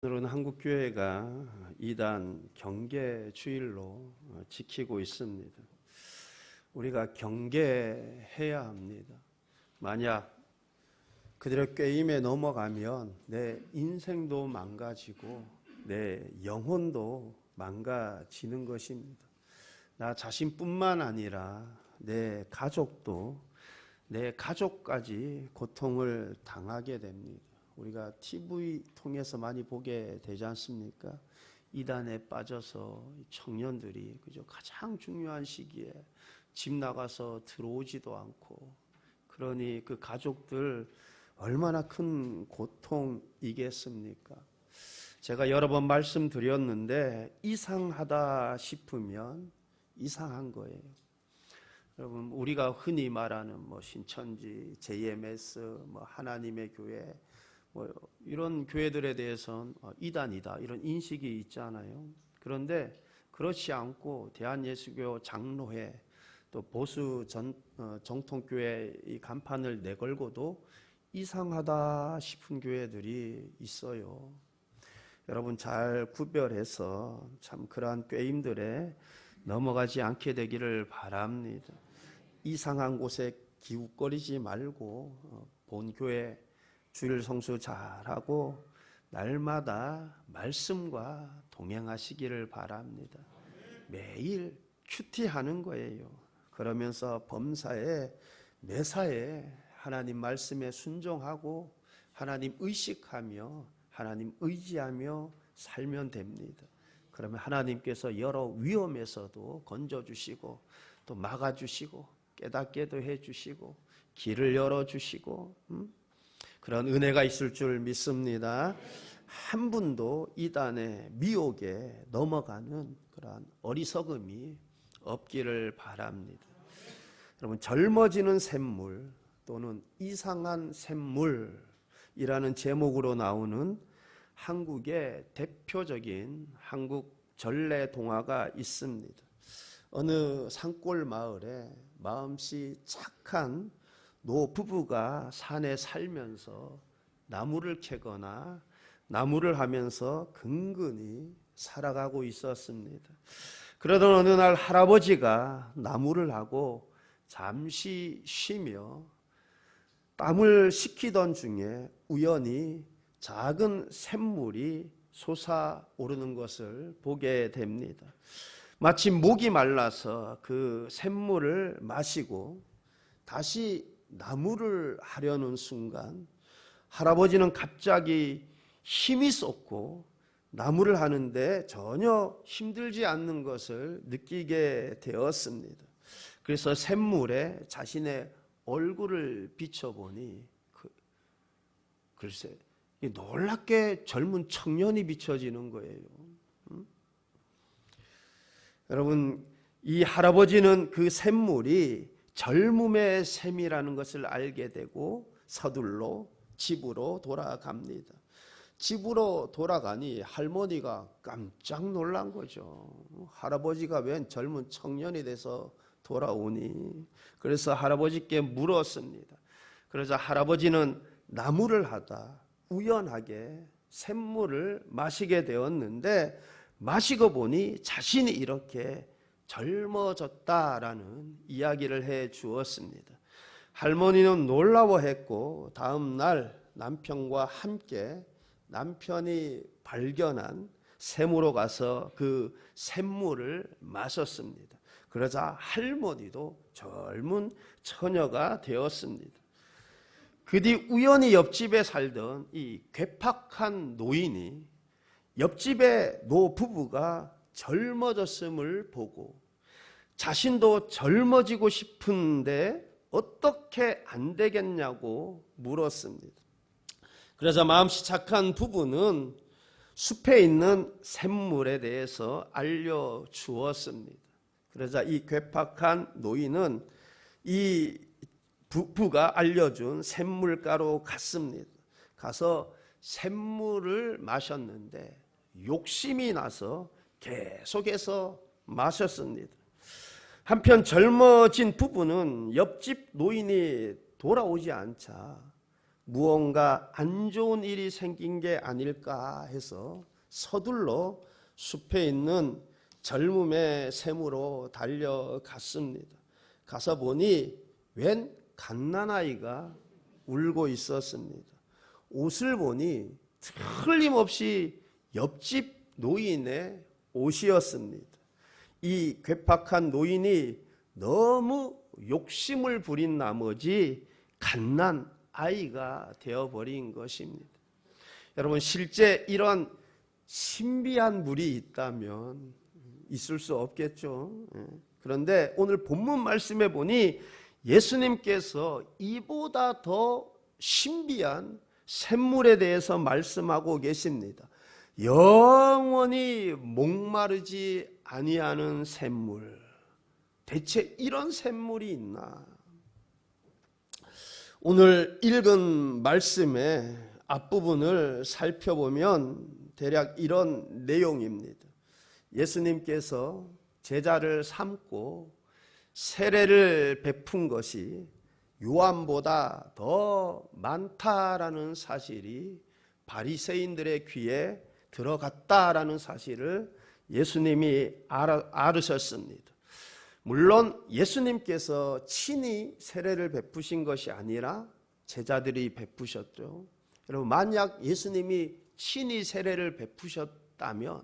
오늘은 한국교회가 이단 경계주일로 지키고 있습니다. 우리가 경계해야 합니다. 만약 그들의 꾀임에 넘어가면 내 인생도 망가지고 내 영혼도 망가지는 것입니다. 나 자신뿐만 아니라 내 가족도, 내 가족까지 고통을 당하게 됩니다. 우리가 TV 통해서 많이 보게 되지 않습니까? 이단에 빠져서 청년들이 그저 가장 중요한 시기에 집 나가서 들어오지도 않고, 그러니 그 가족들 얼마나 큰 고통이겠습니까? 제가 여러 번 말씀드렸는데 이상하다 싶으면 이상한 거예요. 여러분, 우리가 흔히 말하는 신천지, JMS, 하나님의 교회, 이런 교회들에 대해서는 이단이다 이런 인식이 있잖아요. 그런데 그렇지 않고 대한예수교 장로회, 또 보수 정통교회 이 간판을 내걸고도 이상하다 싶은 교회들이 있어요. 여러분 잘 구별해서 참 그러한 꾀임들에 넘어가지 않게 되기를 바랍니다. 이상한 곳에 기웃거리지 말고 본 교회 주일 성수 잘하고 날마다 말씀과 동행하시기를 바랍니다. 매일 큐티하는 거예요. 그러면서 범사에 매사에 하나님 말씀에 순종하고 하나님 의식하며 하나님 의지하며 살면 됩니다. 그러면 하나님께서 여러 위험에서도 건져주시고 또 막아주시고 깨닫게도 해주시고 길을 열어주시고 그런 은혜가 있을 줄 믿습니다. 한 분도 이단의 미혹에 넘어가는 그런 어리석음이 없기를 바랍니다. 여러분, 젊어지는 샘물 또는 이상한 샘물이라는 제목으로 나오는 한국의 대표적인 한국 전래 동화가 있습니다. 어느 산골 마을에 마음씨 착한 노 부부가 산에 살면서 나무를 캐거나 나무를 하면서 근근히 살아가고 있었습니다. 그러던 어느 날 할아버지가 나무를 하고 잠시 쉬며 땀을 식히던 중에 우연히 작은 샘물이 솟아오르는 것을 보게 됩니다. 마치 목이 말라서 그 샘물을 마시고 다시 나무를 하려는 순간 할아버지는 갑자기 힘이 솟고 나무를 하는데 전혀 힘들지 않는 것을 느끼게 되었습니다. 그래서 샘물에 자신의 얼굴을 비춰보니 글쎄 놀랍게 젊은 청년이 비춰지는 거예요. 여러분, 이 할아버지는 그 샘물이 젊음의 샘이라는 것을 알게 되고 서둘러 집으로 돌아갑니다. 집으로 돌아가니 할머니가 깜짝 놀란 거죠. 할아버지가 웬 젊은 청년이 돼서 돌아오니? 그래서 할아버지께 물었습니다. 그래서 할아버지는 나무를 하다 우연하게 샘물을 마시게 되었는데 마시고 보니 자신이 이렇게 젊어졌다라는 이야기를 해 주었습니다. 할머니는 놀라워했고 다음 날 남편과 함께 남편이 발견한 샘으로 가서 그 샘물을 마셨습니다. 그러자 할머니도 젊은 처녀가 되었습니다. 그 뒤 우연히 옆집에 살던 이 괴팍한 노인이 옆집의 노 부부가 젊어졌음을 보고 자신도 젊어지고 싶은데 어떻게 안 되겠냐고 물었습니다. 그래서 마음씨 착한 부부는 숲에 있는 샘물에 대해서 알려주었습니다. 그러자 이 괴팍한 노인은 이 부부가 알려준 샘물가로 갔습니다. 가서 샘물을 마셨는데 욕심이 나서 계속해서 마셨습니다. 한편 젊어진 부부는 옆집 노인이 돌아오지 않자 무언가 안 좋은 일이 생긴 게 아닐까 해서 서둘러 숲에 있는 젊음의 샘으로 달려갔습니다. 가서 보니 웬 갓난아이가 울고 있었습니다. 옷을 보니 틀림없이 옆집 노인의 옷이었습니다. 이 괴팍한 노인이 너무 욕심을 부린 나머지 갓난아이가 되어버린 것입니다. 여러분, 실제 이런 신비한 물이 있다면 있을 수 없겠죠. 그런데 오늘 본문 말씀에 보니 예수님께서 이보다 더 신비한 샘물에 대해서 말씀하고 계십니다. 영원히 목마르지 아니하는 샘물. 대체 이런 샘물이 있나? 오늘 읽은 말씀의 앞부분을 살펴보면 대략 이런 내용입니다. 예수님께서 제자를 삼고 세례를 베푼 것이 요한보다 더 많다라는 사실이 바리새인들의 귀에 들어갔다라는 사실을 예수님이 알으셨습니다. 물론 예수님께서 친히 세례를 베푸신 것이 아니라 제자들이 베푸셨죠. 여러분, 만약 예수님이 친히 세례를 베푸셨다면,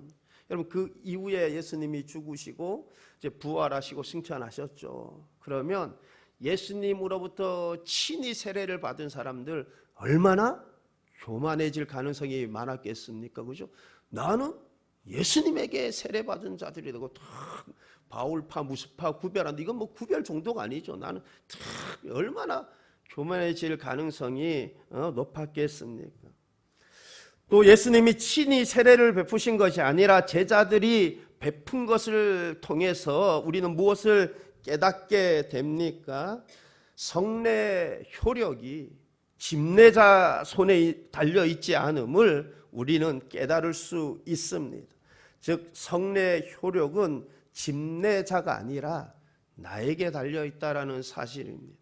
여러분, 그 이후에 예수님이 죽으시고 이제 부활하시고 승천하셨죠. 그러면 예수님으로부터 친히 세례를 받은 사람들 얼마나 교만해질 가능성이 많았겠습니까? 그죠? 나는 예수님에게 세례받은 자들이 되고 바울파, 무스파 구별한다. 이건 뭐 구별 정도가 아니죠. 나는 얼마나 교만해질 가능성이 높았겠습니까? 또 예수님이 친히 세례를 베푸신 것이 아니라 제자들이 베푼 것을 통해서 우리는 무엇을 깨닫게 됩니까? 성례 효력이 집례자 손에 달려있지 않음을 우리는 깨달을 수 있습니다. 즉 성례 효력은 집례자가 아니라 나에게 달려있다라는 사실입니다.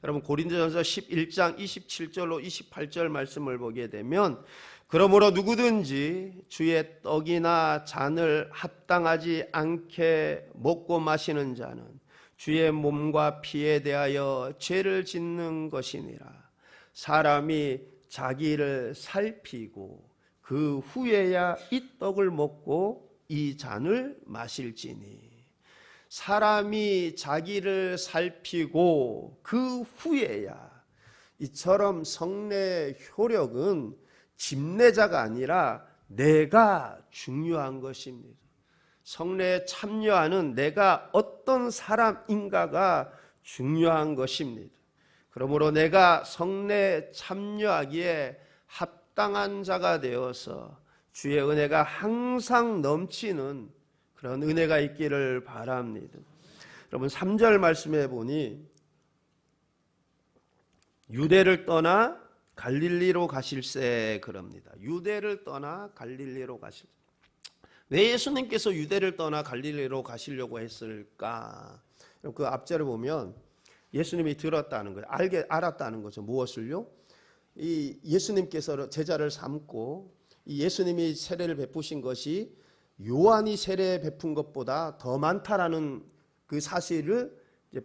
여러분, 고린도전서 11장 27절로 28절 말씀을 보게 되면, 그러므로 누구든지 주의 떡이나 잔을 합당하지 않게 먹고 마시는 자는 주의 몸과 피에 대하여 죄를 짓는 것이니라. 사람이 자기를 살피고 그 후에야 이 떡을 먹고 이 잔을 마실지니. 사람이 자기를 살피고 그 후에야. 이처럼 성례 효력은 집례자가 아니라 내가 중요한 것입니다. 성례에 참여하는 내가 어떤 사람인가가 중요한 것입니다. 그러므로 내가 성례에 참여하기에 합당한 자가 되어서 주의 은혜가 항상 넘치는 그런 은혜가 있기를 바랍니다. 여러분, 3절 말씀해 보니 유대를 떠나 갈릴리로 가실세 그럽니다. 유대를 떠나 갈릴리로 가실세. 왜 예수님께서 유대를 떠나 갈릴리로 가시려고 했을까? 그 앞절을 보면 예수님이 들었다는 거예요. 알았다는 거죠. 무엇을요? 이 예수님께서 제자를 삼고 이 예수님이 세례를 베푸신 것이 요한이 세례 베푼 것보다 더 많다라는 그 사실을 이제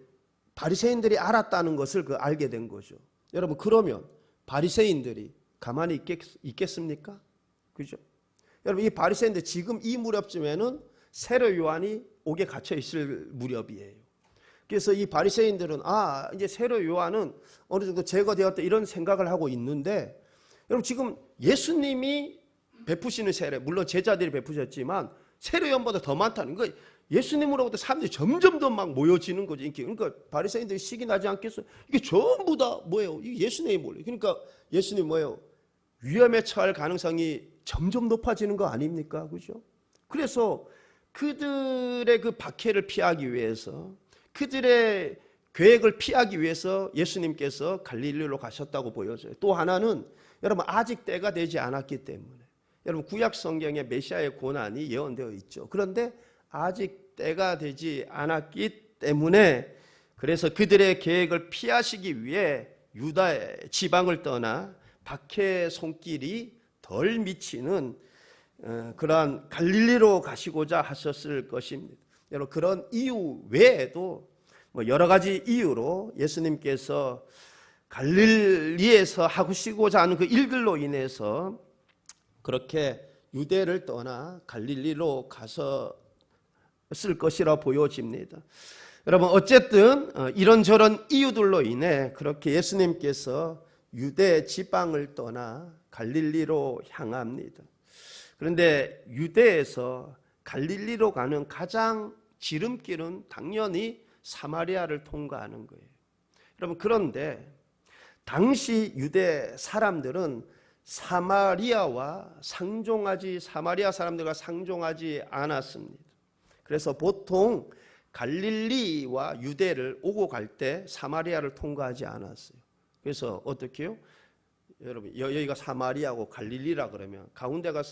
바리새인들이 알았다는 것을 알게 된 거죠. 여러분, 그러면 바리새인들이 가만히 있겠습니까? 그죠? 여러분, 이 바리새인들 지금 이 무렵쯤에는 세례 요한이 옥에 갇혀 있을 무렵이에요. 그래서 이 바리새인들은 이제 세례 요한은 어느 정도 제거되었다 이런 생각을 하고 있는데, 여러분, 지금 예수님이 베푸시는 세례, 물론 제자들이 베푸셨지만 세례 요한보다 더 많다는 거예요. 예수님으로부터 사람들이 점점 더 막 모여지는 거죠. 그러니까 바리새인들이 식이 나지 않겠어요? 이게 전부 다 뭐예요? 이게 예수님이 뭐예요? 그러니까 예수님 뭐예요? 위험에 처할 가능성이 점점 높아지는 거 아닙니까? 그죠? 그래서 그들의 그 박해를 피하기 위해서, 그들의 계획을 피하기 위해서 예수님께서 갈릴리로 가셨다고 보여져요. 또 하나는 여러분, 아직 때가 되지 않았기 때문에. 여러분, 구약 성경에 메시아의 고난이 예언되어 있죠. 그런데 아직 때가 되지 않았기 때문에, 그래서 그들의 계획을 피하시기 위해 유다의 지방을 떠나 박해의 손길이 덜 미치는 그러한 갈릴리로 가시고자 하셨을 것입니다. 여러분, 그런 이유 외에도 여러 가지 이유로 예수님께서 갈릴리에서 하시고자 하는 그 일들로 인해서 그렇게 유대를 떠나 갈릴리로 가셨을 것이라 보여집니다. 여러분, 어쨌든 이런저런 이유들로 인해 그렇게 예수님께서 유대 지방을 떠나 갈릴리로 향합니다. 그런데 유대에서 갈릴리로 가는 가장 지름길은 당연히 사마리아를 통과하는 거예요. 여러분, 그런데 당시 유대 사람들은 사마리아 사람들과 상종하지 않았습니다. 그래서 보통 갈릴리와 유대를 오고 갈 때 사마리아를 통과하지 않았어요. 그래서 어떻게 해요? 여러분, 여기가 사마리아고 갈릴리라 그러면 가운데가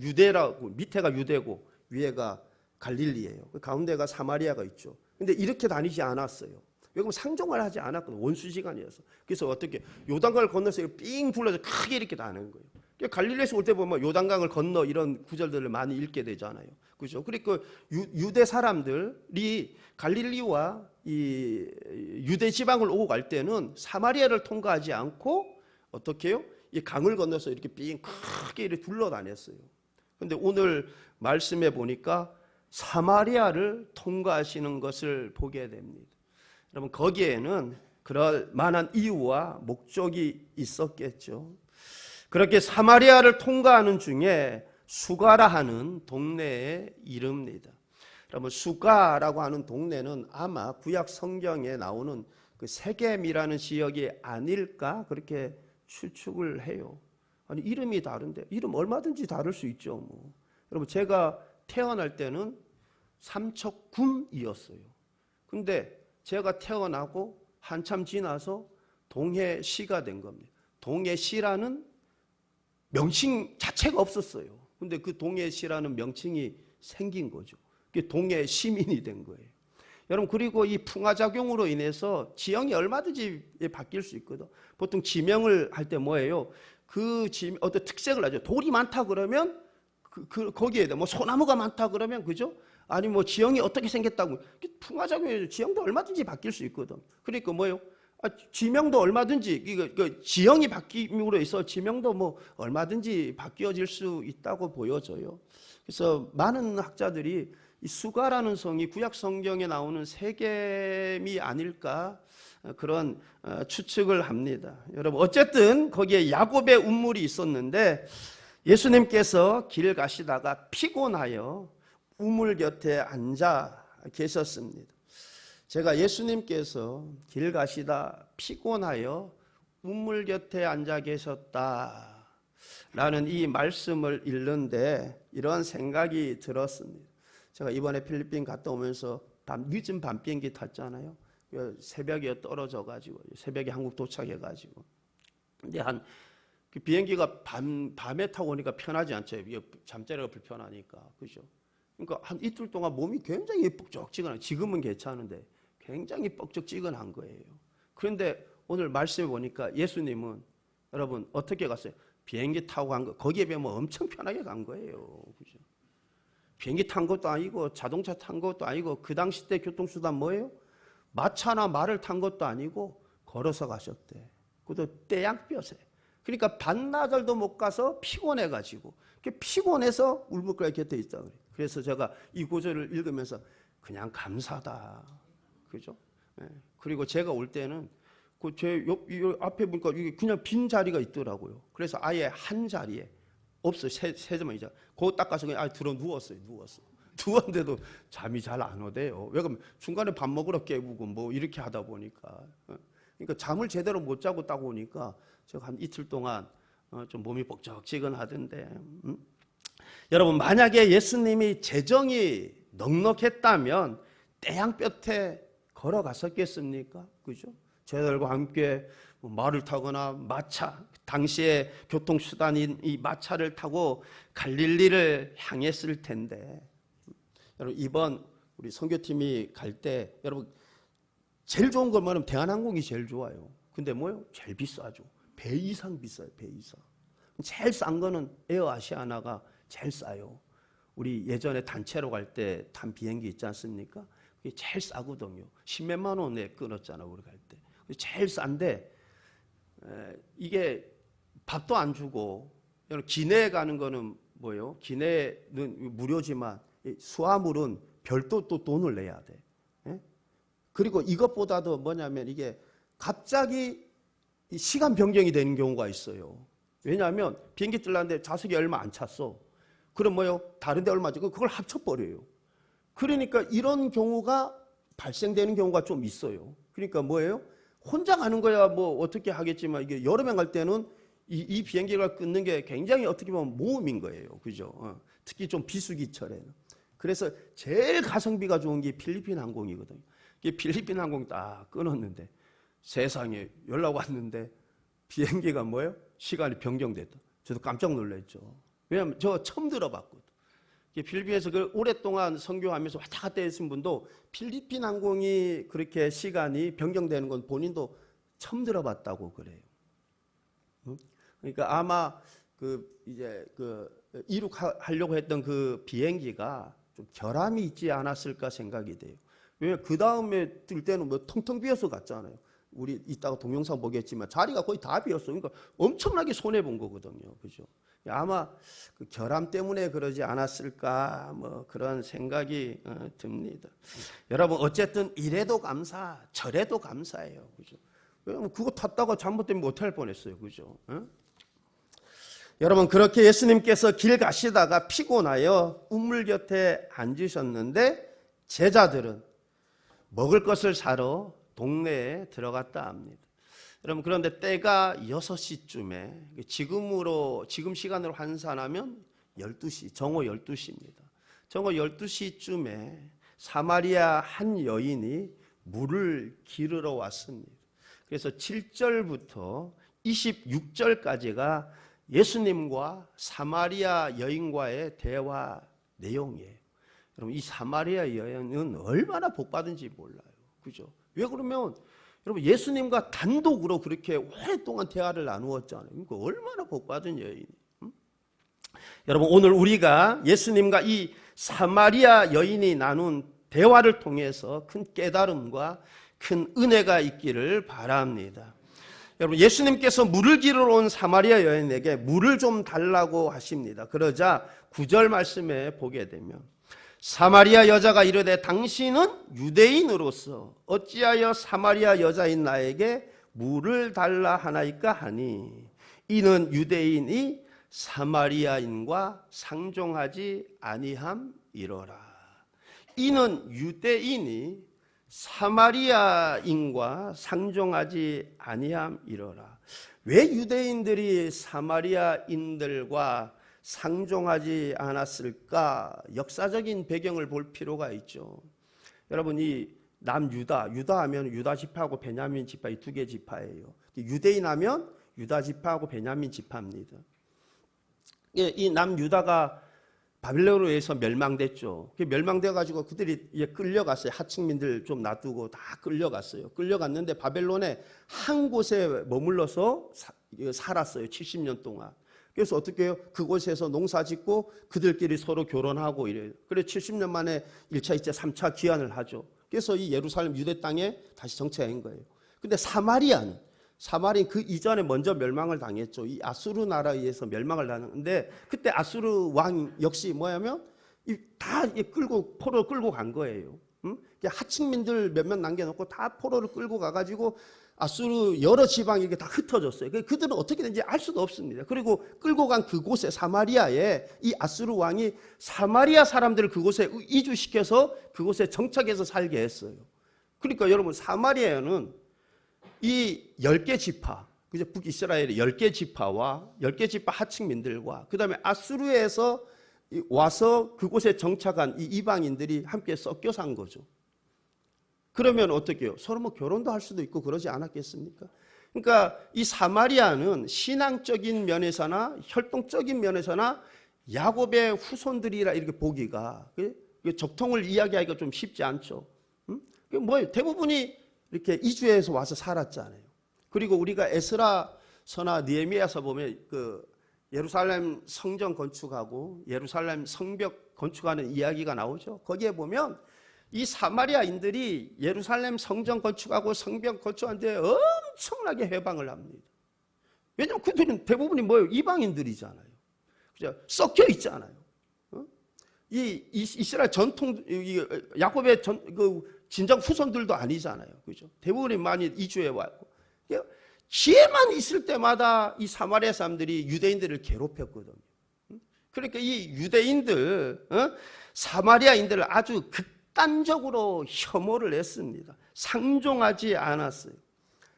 유대라고, 밑에가 유대고 위에가 갈릴리예요. 가운데가 사마리아가 있죠. 근데 이렇게 다니지 않았어요. 여기 상종을 하지 않았거든요. 원수지간이어서. 그래서 어떻게 요단강을 건너서 삥 둘러서 크게 이렇게 다는 거예요. 갈릴리에서 올 때 보면 요단강을 건너 이런 구절들을 많이 읽게 되잖아요. 그죠? 그러니까 유대 사람들이 갈릴리와 이 유대 지방을 오고 갈 때는 사마리아를 통과하지 않고 어떻게 해요? 이 강을 건너서 이렇게 삥 크게 이렇게 둘러 다녔어요. 근데 오늘 말씀해 보니까 사마리아를 통과하시는 것을 보게 됩니다. 여러분, 거기에는 그럴 만한 이유와 목적이 있었겠죠. 그렇게 사마리아를 통과하는 중에 수가라 하는 동네에 이릅니다. 여러분, 수가라고 하는 동네는 아마 구약 성경에 나오는 그 세겜이라는 지역이 아닐까 그렇게 추측을 해요. 아니, 이름이 다른데 이름 얼마든지 다를 수 있죠. 뭐. 여러분, 제가 태어날 때는 삼척군이었어요. 근데 제가 태어나고 한참 지나서 동해시가 된 겁니다. 동해시라는 명칭 자체가 없었어요. 근데 그 동해시라는 명칭이 생긴 거죠. 그게 동해 시민이 된 거예요. 여러분, 그리고 이 풍화작용으로 인해서 지형이 얼마든지 바뀔 수 있거든. 보통 지명을 할 때 뭐예요? 어떤 특색을 하죠. 돌이 많다 그러면 거기에 뭐 소나무가 많다 그러면, 그죠? 아니 뭐 지형이 어떻게 생겼다고, 풍화작용에서 지형도 얼마든지 바뀔 수 있거든. 그러니까 뭐예요? 지명도 얼마든지, 지형이 바뀜으로 해서 지명도 뭐 얼마든지 바뀌어질 수 있다고 보여져요. 그래서 많은 학자들이 이 수가라는 성이 구약 성경에 나오는 세겜이 아닐까 그런 추측을 합니다. 여러분, 어쨌든 거기에 야곱의 운물이 있었는데 예수님께서 길 가시다가 피곤하여 우물 곁에 앉아 계셨습니다. 제가 예수님께서 길 가시다 피곤하여 우물 곁에 앉아 계셨다라는 이 말씀을 읽는데 이런 생각이 들었습니다. 제가 이번에 필리핀 갔다 오면서 늦은 밤 비행기 탔잖아요. 새벽에 떨어져가지고 새벽에 한국 도착해가지고, 근데 그 비행기가 밤에 타고 오니까 편하지 않죠. 잠자리가 불편하니까, 그죠? 그러니까 한 이틀 동안 몸이 굉장히 뻑적지근한, 지금은 괜찮은데 굉장히 뻑적지근한 거예요. 그런데 오늘 말씀해 보니까 예수님은 여러분 어떻게 갔어요? 비행기 타고 간 거, 거기에 비하면 엄청 편하게 간 거예요, 그죠? 비행기 탄 것도 아니고 자동차 탄 것도 아니고 그 당시 때 교통수단 뭐예요? 마차나 말을 탄 것도 아니고 걸어서 가셨대. 그것도 떼양볕에. 그러니까 반나절도 못 가서 피곤해가지고, 피곤해서 울먹거리 곁에 있다 그래요. 그래서 제가 이 구절을 읽으면서 그냥 감사다, 그죠? 네. 그리고 제가 올 때는 제 앞에 보니까 이게 그냥 빈 자리가 있더라고요. 그래서 아예 한 자리에 없어요. 세점이죠. 그거 닦아서 그냥 들어 누웠어요. 누웠는데도 잠이 잘 안 오대요. 왜 그러면 중간에 밥 먹으러 깨우고 뭐 이렇게 하다 보니까, 그러니까 잠을 제대로 못 자고 딱 오니까 제가 한 이틀 동안 좀 몸이 뻑적지근하던데. 여러분, 만약에 예수님이 재정이 넉넉했다면 떼양볕에 걸어갔었겠습니까? 그죠? 제자들과 함께 말을 타거나 마차, 당시의 교통수단인 이 마차를 타고 갈릴리를 향했을 텐데, 여러분, 이번 우리 선교팀이 갈 때 여러분 제일 좋은 건 뭐냐면 대한항공이 제일 좋아요. 근데 뭐요? 제일 비싸죠. 배 이상 비싸요. 배 이상. 제일 싼 거는 에어아시아나가 제일 싸요. 우리 예전에 단체로 갈 때 탄 비행기 있지 않습니까? 그게 제일 싸거든요. 10몇만 원에 끊었잖아 우리 갈 때. 제일 싼데 이게 밥도 안 주고 기내에 가는 거는 뭐예요? 기내는 무료지만 수화물은 별도 또 돈을 내야 돼. 예? 그리고 이것보다도 뭐냐면 이게 갑자기 시간 변경이 되는 경우가 있어요. 왜냐하면 비행기 뜰라는데 좌석이 얼마 안 찼어. 그럼 뭐요? 다른 데 얼마 주고 그걸 합쳐버려요. 그러니까 이런 경우가 발생되는 경우가 좀 있어요. 그러니까 뭐예요? 혼자 가는 거야 뭐 어떻게 하겠지만 이게 여러 명 갈 때는 이 비행기가 끊는 게 굉장히 어떻게 보면 모험인 거예요. 그죠? 특히 좀 비수기철에는. 그래서 제일 가성비가 좋은 게 필리핀 항공이거든요. 필리핀 항공 딱 끊었는데 세상에 연락 왔는데 비행기가 뭐예요? 시간이 변경됐다. 저도 깜짝 놀랐죠. 왜냐하면 저 처음 들어봤거든. 필리핀에서 그 오랫동안 선교하면서 왔다 갔다 했은 분도 필리핀 항공이 그렇게 시간이 변경되는 건 본인도 처음 들어봤다고 그래요. 그러니까 아마 이륙하려고 했던 그 비행기가 좀 결함이 있지 않았을까 생각이 돼요. 왜냐면 그 다음에 뜰 때는 뭐 텅텅 비어서 갔잖아요. 우리 이따가 동영상 보겠지만 자리가 거의 다 비었어. 그러니까 엄청나게 손해 본 거거든요. 그죠? 아마 그 결함 때문에 그러지 않았을까 뭐 그런 생각이 듭니다. 여러분 어쨌든 이래도 감사, 저래도 감사해요. 그죠? 왜냐면 그거 탔다가 잘못되면 못할 뻔했어요. 그죠? 여러분 그렇게 예수님께서 길 가시다가 피곤하여 우물 곁에 앉으셨는데 제자들은 먹을 것을 사러 동네에 들어갔다 합니다. 여러분 그런데 때가 6시쯤에 지금 시간으로 환산하면 12시, 정오 12시입니다. 정오 12시쯤에 사마리아 한 여인이 물을 기르러 왔습니다. 그래서 7절부터 26절까지가 예수님과 사마리아 여인과의 대화 내용이에요. 여러분 이 사마리아 여인은 얼마나 복받은지 몰라요. 그죠? 왜 그러면 여러분 예수님과 단독으로 그렇게 오랫동안 대화를 나누었잖아요. 그러니까 얼마나 복받은 여인이. 여러분 오늘 우리가 예수님과 이 사마리아 여인이 나눈 대화를 통해서 큰 깨달음과 큰 은혜가 있기를 바랍니다. 여러분 예수님께서 물을 기르러 온 사마리아 여인에게 물을 좀 달라고 하십니다. 그러자 9절 말씀에 보게 되면 사마리아 여자가 이르되 당신은 유대인으로서 어찌하여 사마리아 여자인 나에게 물을 달라 하나이까 하니 이는 유대인이 사마리아인과 상종하지 아니함이로라. 이는 유대인이 사마리아인과 상종하지 아니함이로라. 왜 유대인들이 사마리아인들과 상종하지 않았을까? 역사적인 배경을 볼 필요가 있죠. 여러분 이 남유다, 유다 하면 유다 지파하고 베냐민 지파 이 두 개 지파예요. 유대인 하면 유다 지파하고 베냐민 지파입니다. 이 남유다가 바벨론에 의해서 멸망됐죠. 멸망돼 가지고 그들이 끌려갔어요. 하층민들 좀 놔두고 다 끌려갔어요. 끌려갔는데 바벨론의 한 곳에 머물러서 살았어요. 70년 동안. 그래서 어떻게 해요? 그곳에서 농사 짓고 그들끼리 서로 결혼하고 이래요. 그래 70년 만에 1차, 2차, 3차 귀환을 하죠. 그래서 이 예루살렘 유대 땅에 다시 정착한 거예요. 근데 사마리아는 그 이전에 먼저 멸망을 당했죠. 이 아수르 나라에 의해서 멸망을 당했는데 그때 아수르 왕 역시 뭐냐면 다 포로를 끌고 간 거예요. 하층민들 몇몇 남겨놓고 다 포로를 끌고 가가지고 아수르 여러 지방에 이게 다 흩어졌어요. 그들은 어떻게 된지 알 수도 없습니다. 그리고 끌고 간 그곳에 사마리아에 이 아수르 왕이 사마리아 사람들을 그곳에 이주시켜서 그곳에 정착해서 살게 했어요. 그러니까 여러분 사마리아는 이 10개 지파, 그죠? 북이스라엘의 10개 지파와 10개 지파 하층민들과 그 다음에 아수르에서 와서 그곳에 정착한 이 이방인들이 함께 섞여 산 거죠. 그러면 어떻게 해요? 서로 뭐 결혼도 할 수도 있고 그러지 않았겠습니까? 그러니까 이 사마리아는 신앙적인 면에서나 혈통적인 면에서나 야곱의 후손들이라 이렇게 보기가 적통을 이야기하기가 좀 쉽지 않죠. 뭐 대부분이 이렇게 이주해서 와서 살았잖아요. 그리고 우리가 에스라서나 느헤미야서 보면 그 예루살렘 성전 건축하고 예루살렘 성벽 건축하는 이야기가 나오죠. 거기에 보면 이 사마리아인들이 예루살렘 성전 건축하고 성벽 건축하는데 엄청나게 해방을 합니다. 왜냐하면 그들은 대부분이 뭐예요? 이방인들이잖아요. 그죠? 섞여 있잖아요. 이 이스라엘 전통 야곱의 진정 후손들도 아니잖아요. 그죠? 대부분이 많이 이주해 왔고. 기회만 있을 때마다 이 사마리아 사람들이 유대인들을 괴롭혔거든요. 그러니까 이 유대인들, 사마리아인들을 아주 극단적으로 혐오를 했습니다. 상종하지 않았어요.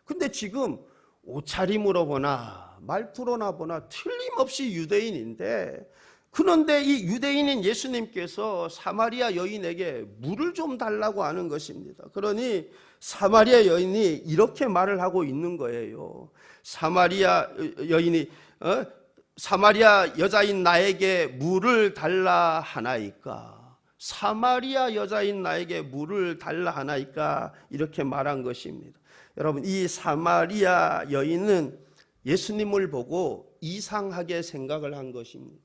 근데 지금 옷차림으로 보나 말투로나 보나 틀림없이 유대인인데, 그런데 이 유대인인 예수님께서 사마리아 여인에게 물을 좀 달라고 하는 것입니다. 그러니 사마리아 여인이 이렇게 말을 하고 있는 거예요. 사마리아 여인이 사마리아 여자인 나에게 물을 달라 하나이까? 사마리아 여자인 나에게 물을 달라 하나이까? 이렇게 말한 것입니다. 여러분, 이 사마리아 여인은 예수님을 보고 이상하게 생각을 한 것입니다.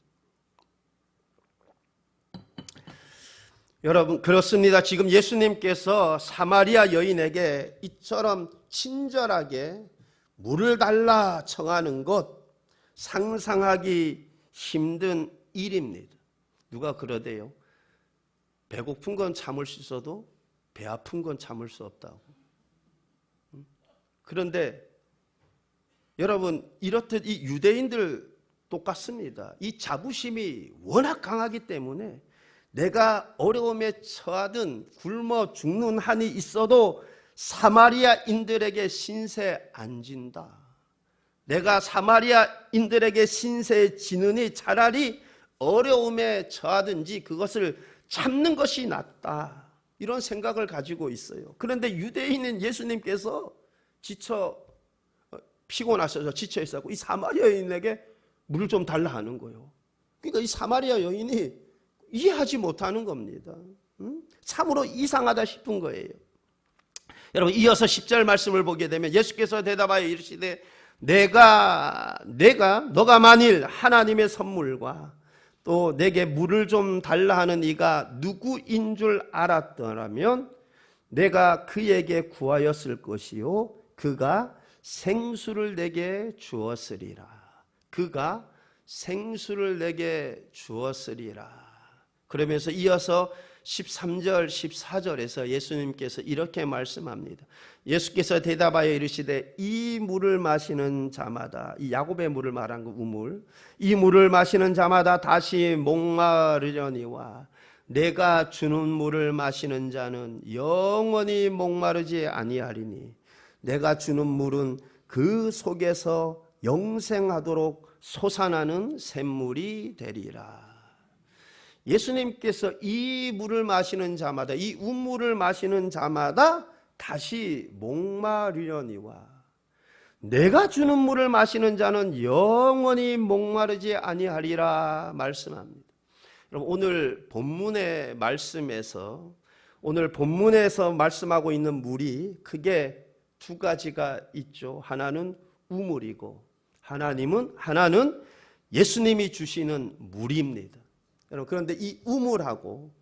여러분, 그렇습니다. 지금 예수님께서 사마리아 여인에게 이처럼 친절하게 물을 달라 청하는 것, 상상하기 힘든 일입니다. 누가 그러대요? 배고픈 건 참을 수 있어도 배 아픈 건 참을 수 없다고. 그런데 여러분, 이렇듯 이 유대인들 똑같습니다. 이 자부심이 워낙 강하기 때문에 내가 어려움에 처하든 굶어 죽는 한이 있어도 사마리아인들에게 신세 안 진다. 내가 사마리아인들에게 신세 지느니 차라리 어려움에 처하든지 그것을 참는 것이 낫다. 이런 생각을 가지고 있어요. 그런데 유대인인 예수님께서 피곤하셔서 지쳐 있었고 이 사마리아 여인에게 물을 좀 달라 하는 거예요. 그러니까 이 사마리아 여인이 이해하지 못하는 겁니다. 참으로 이상하다 싶은 거예요. 여러분, 이어서 10절 말씀을 보게 되면 예수께서 대답하여 이르시되 너가 만일 하나님의 선물과 또 내게 물을 좀 달라 하는 이가 누구인 줄 알았더라면 내가 그에게 구하였을 것이요 그가 생수를 내게 주었으리라. 그가 생수를 내게 주었으리라. 그러면서 이어서 13절, 14절에서 예수님께서 이렇게 말씀합니다. 예수께서 대답하여 이르시되 이 물을 마시는 자마다, 이 야곱의 물을 말한 그 우물, 이 물을 마시는 자마다 다시 목마르려니와 내가 주는 물을 마시는 자는 영원히 목마르지 아니하리니 내가 주는 물은 그 속에서 영생하도록 솟아나는 샘물이 되리라. 예수님께서 이 물을 마시는 자마다, 이 우물을 마시는 자마다 다시 목마르려니와 내가 주는 물을 마시는 자는 영원히 목마르지 아니하리라 말씀합니다. 여러분, 오늘 본문의 말씀에서, 오늘 본문에서 말씀하고 있는 물이 크게 두 가지가 있죠. 하나는 우물이고 하나는 예수님이 주시는 물입니다. 여러분, 그런데 이 우물하고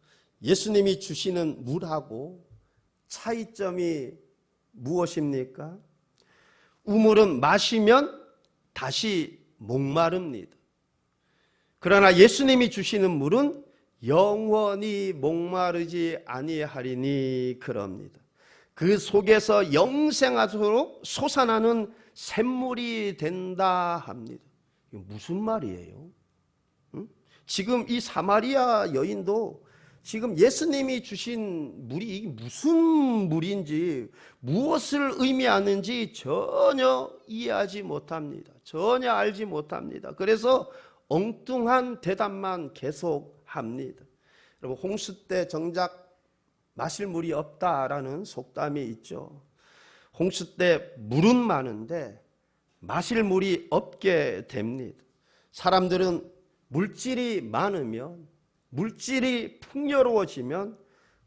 예수님이 주시는 물하고 차이점이 무엇입니까? 우물은 마시면 다시 목마릅니다. 그러나 예수님이 주시는 물은 영원히 목마르지 아니하리니 그럽니다. 그 속에서 영생하도록 솟아나는 샘물이 된다 합니다. 이게 무슨 말이에요? 지금 이 사마리아 여인도 지금 예수님이 주신 물이 이게 무슨 물인지, 무엇을 의미하는지 전혀 이해하지 못합니다. 전혀 알지 못합니다. 그래서 엉뚱한 대답만 계속합니다. 여러분, 홍수 때 정작 마실 물이 없다라는 속담이 있죠. 홍수 때 물은 많은데 마실 물이 없게 됩니다. 사람들은 물질이 많으면, 물질이 풍요로워지면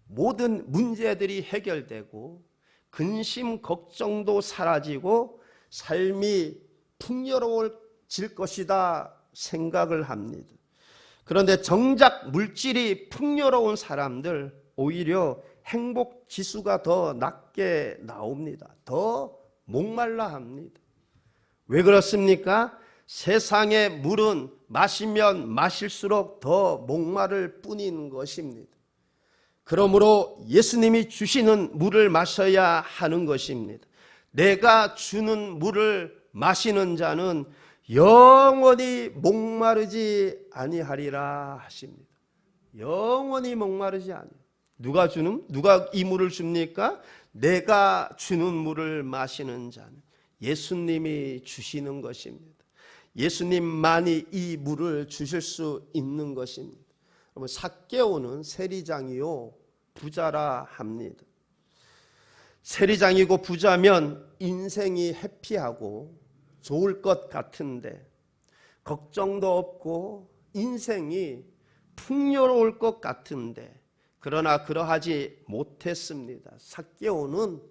모든 문제들이 해결되고 근심 걱정도 사라지고 삶이 풍요로워질 것이다 생각을 합니다. 그런데 정작 물질이 풍요로운 사람들 오히려 행복 지수가 더 낮게 나옵니다. 더 목말라 합니다. 왜 그렇습니까? 세상의 물은 마시면 마실수록 더 목마를 뿐인 것입니다. 그러므로 예수님이 주시는 물을 마셔야 하는 것입니다. 내가 주는 물을 마시는 자는 영원히 목마르지 아니하리라 하십니다. 영원히 목마르지 아니. 누가 이 물을 줍니까? 내가 주는 물을 마시는 자는 예수님이 주시는 것입니다. 예수님만이 이 물을 주실 수 있는 것입니다. 여러분, 삭개오는 세리장이요 부자라 합니다. 세리장이고 부자면 인생이 해피하고 좋을 것 같은데 걱정도 없고 인생이 풍요로울 것 같은데 그러나 그러하지 못했습니다. 삭개오는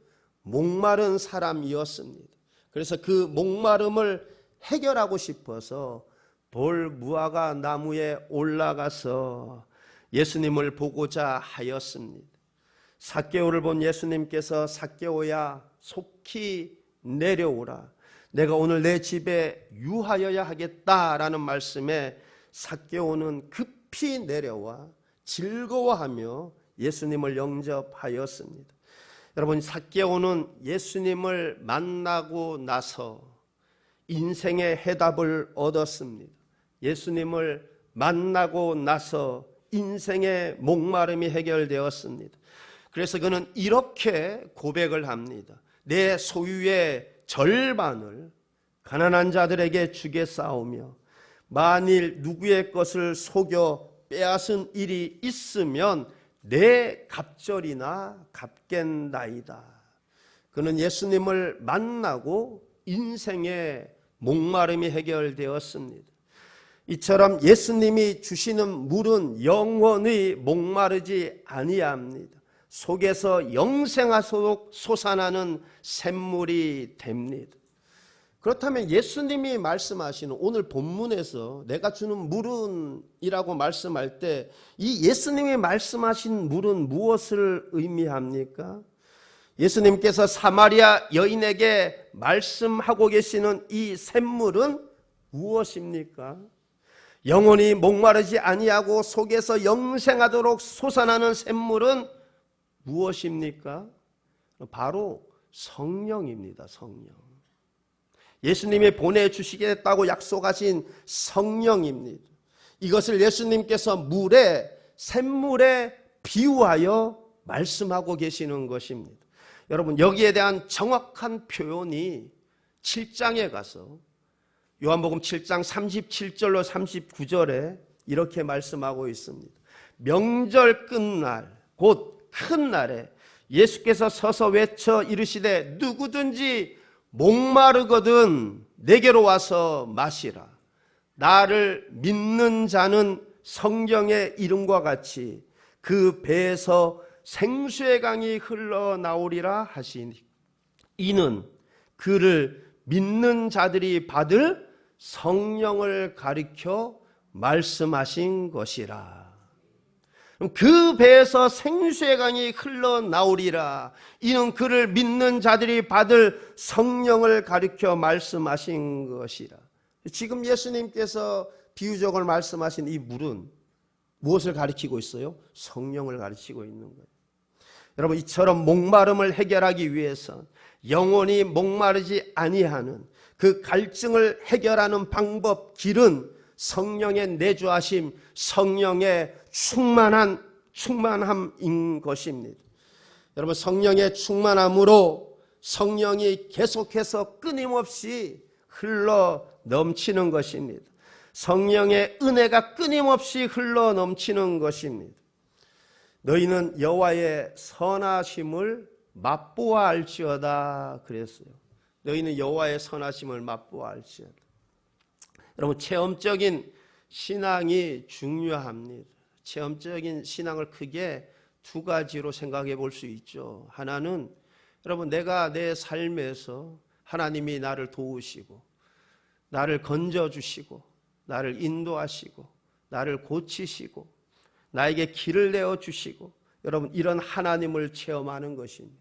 목마른 사람이었습니다. 그래서 그 목마름을 해결하고 싶어서 돌 무화과 나무에 올라가서 예수님을 보고자 하였습니다. 삭개오를 본 예수님께서 삭개오야 속히 내려오라. 내가 오늘 내 집에 유하여야 하겠다라는 말씀에 삭개오는 급히 내려와 즐거워하며 예수님을 영접하였습니다. 여러분, 삭개오는 예수님을 만나고 나서 인생의 해답을 얻었습니다. 예수님을 만나고 나서 인생의 목마름이 해결되었습니다. 그래서 그는 이렇게 고백을 합니다. 내 소유의 절반을 가난한 자들에게 주겠사오며 만일 누구의 것을 속여 빼앗은 일이 있으면 내 갑절이나 갚겠나이다. 그는 예수님을 만나고 인생의 목마름이 해결되었습니다. 이처럼 예수님이 주시는 물은 영원히 목마르지 아니합니다. 속에서 영생하도록 솟아나는 샘물이 됩니다. 그렇다면 예수님이 말씀하시는 오늘 본문에서 내가 주는 물은 이라고 말씀할 때 이 예수님이 말씀하신 물은 무엇을 의미합니까? 예수님께서 사마리아 여인에게 말씀하고 계시는 이 샘물은 무엇입니까? 영원히 목마르지 아니하고 속에서 영생하도록 솟아나는 샘물은 무엇입니까? 바로 성령입니다. 성령. 예수님이 보내주시겠다고 약속하신 성령입니다. 이것을 예수님께서 물에 샘물에 비유하여 말씀하고 계시는 것입니다. 여러분, 여기에 대한 정확한 표현이 7장에 가서 요한복음 7장 37절로 39절에 이렇게 말씀하고 있습니다. 명절 끝날 곧 큰 날에 예수께서 서서 외쳐 이르시되 누구든지 목마르거든 내게로 와서 마시라. 나를 믿는 자는 성경의 이름과 같이 그 배에서 생수의 강이 흘러나오리라 하시니 이는 그를 믿는 자들이 받을 성령을 가리켜 말씀하신 것이라. 그 배에서 생수의 강이 흘러나오리라. 이는 그를 믿는 자들이 받을 성령을 가리켜 말씀하신 것이라. 지금 예수님께서 비유적으로 말씀하신 이 물은 무엇을 가리키고 있어요? 성령을 가리키고 있는 거예요. 여러분, 이처럼 목마름을 해결하기 위해서 영원히 목마르지 아니하는 그 갈증을 해결하는 방법, 길은 성령의 내주하심, 성령의 충만함인 것입니다. 여러분, 성령의 충만함으로 성령이 계속해서 끊임없이 흘러 넘치는 것입니다. 성령의 은혜가 끊임없이 흘러 넘치는 것입니다. 너희는 여호와의 선하심을 맛보아 알지어다 그랬어요. 너희는 여호와의 선하심을 맛보아 알지어다. 여러분, 체험적인 신앙이 중요합니다. 체험적인 신앙을 크게 두 가지로 생각해 볼 수 있죠. 하나는 여러분, 내가 내 삶에서 하나님이 나를 도우시고 나를 건져주시고 나를 인도하시고 나를 고치시고 나에게 길을 내어주시고, 여러분, 이런 하나님을 체험하는 것입니다.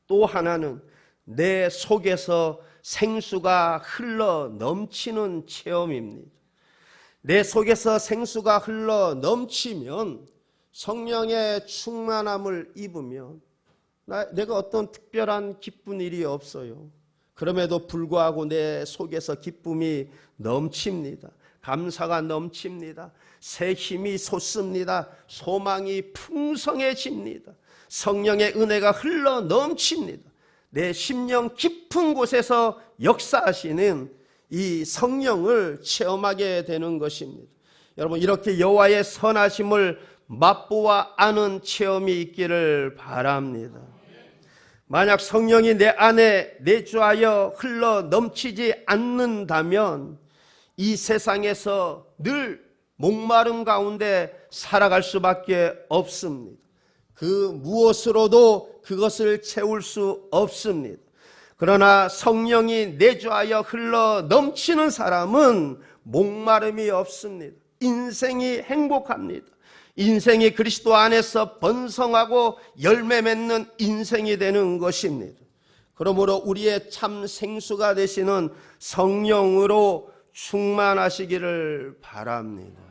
또 하나는 내 속에서 생수가 흘러 넘치는 체험입니다. 내 속에서 생수가 흘러 넘치면, 성령의 충만함을 입으면 내가 어떤 특별한 기쁜 일이 없어요. 그럼에도 불구하고 내 속에서 기쁨이 넘칩니다. 감사가 넘칩니다. 새 힘이 솟습니다. 소망이 풍성해집니다. 성령의 은혜가 흘러 넘칩니다. 내 심령 깊은 곳에서 역사하시는 이 성령을 체험하게 되는 것입니다. 여러분, 이렇게 여호와의 선하심을 맛보아 아는 체험이 있기를 바랍니다. 만약 성령이 내 안에 내주하여 흘러 넘치지 않는다면 이 세상에서 늘 목마름 가운데 살아갈 수밖에 없습니다. 그 무엇으로도 그것을 채울 수 없습니다. 그러나 성령이 내주하여 흘러 넘치는 사람은 목마름이 없습니다. 인생이 행복합니다. 인생이 그리스도 안에서 번성하고 열매 맺는 인생이 되는 것입니다. 그러므로 우리의 참 생수가 되시는 성령으로 충만하시기를 바랍니다.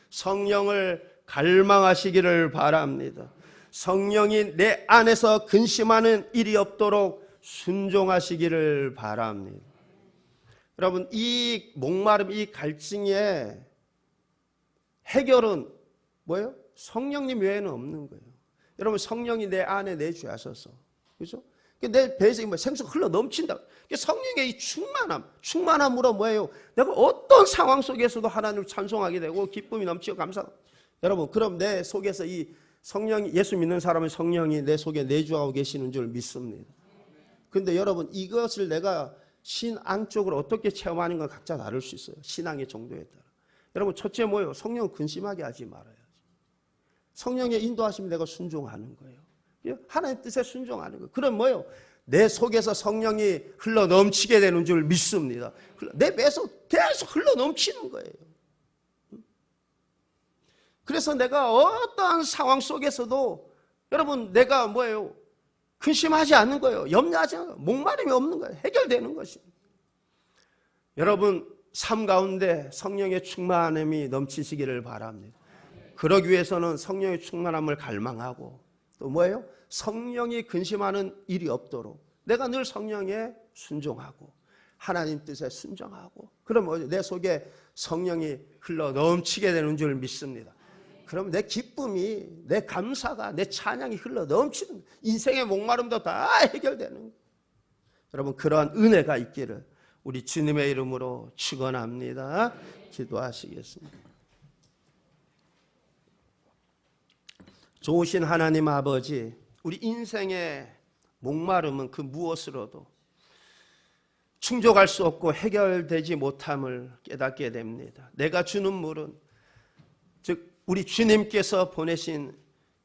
성령을 갈망하시기를 바랍니다. 성령이 내 안에서 근심하는 일이 없도록 순종하시기를 바랍니다. 여러분, 이 목마름, 이 갈증의 해결은 뭐예요? 성령님 외에는 없는 거예요. 여러분, 성령이 내 안에 내주하셔서, 그죠? 내 배에서 생수가 흘러 넘친다. 성령의 이 충만함으로 뭐예요? 내가 어떤 상황 속에서도 하나님을 찬송하게 되고 기쁨이 넘치고 감사하고. 여러분, 그럼 내 속에서 이 성령이, 예수 믿는 사람은 성령이 내 속에 내주하고 계시는 줄 믿습니다. 그런데 여러분, 이것을 내가 신앙적으로 어떻게 체험하는 건 각자 다를 수 있어요. 신앙의 정도에 따라. 여러분, 첫째 뭐예요? 성령 근심하게 하지 말아야지. 성령의 인도하심을 내가 순종하는 거예요. 하나님 뜻에 순종하는 거예요. 그럼 뭐예요? 내 속에서 성령이 흘러 넘치게 되는 줄 믿습니다. 내 배에서 계속 흘러 넘치는 거예요. 그래서 내가 어떠한 상황 속에서도 여러분, 내가 뭐예요? 근심하지 않는 거예요. 염려하지 않는 거예요. 목마름이 없는 거예요. 해결되는 것입니다. 여러분, 삶 가운데 성령의 충만함이 넘치시기를 바랍니다. 그러기 위해서는 성령의 충만함을 갈망하고, 또 뭐예요? 성령이 근심하는 일이 없도록 내가 늘 성령에 순종하고 하나님 뜻에 순종하고, 그럼 내 속에 성령이 흘러 넘치게 되는 줄 믿습니다. 그럼 내 기쁨이, 내 감사가, 내 찬양이 흘러 넘치는, 인생의 목마름도 다 해결되는 거예요. 여러분, 그러한 은혜가 있기를 우리 주님의 이름으로 축원합니다. 기도하시겠습니다. 좋으신 하나님 아버지, 우리 인생의 목마름은 그 무엇으로도 충족할 수 없고 해결되지 못함을 깨닫게 됩니다. 내가 주는 물은, 즉 우리 주님께서 보내신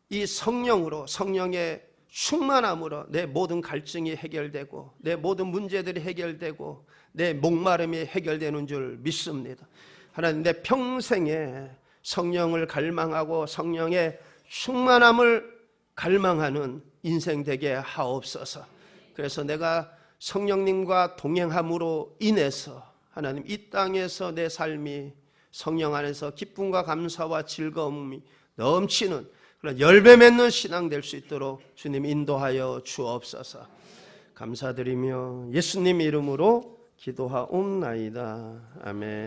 이 성령으로, 성령의 충만함으로 내 모든 갈증이 해결되고 내 모든 문제들이 해결되고 내 목마름이 해결되는 줄 믿습니다. 하나님, 내 평생에 성령을 갈망하고 성령의 충만함을 갈망하는 인생 되게 하옵소서. 그래서 내가 성령님과 동행함으로 인해서 하나님, 이 땅에서 내 삶이 성령 안에서 기쁨과 감사와 즐거움이 넘치는 그런 열매 맺는 신앙 될 수 있도록 주님 인도하여 주옵소서. 감사드리며 예수님 이름으로 기도하옵나이다. 아멘.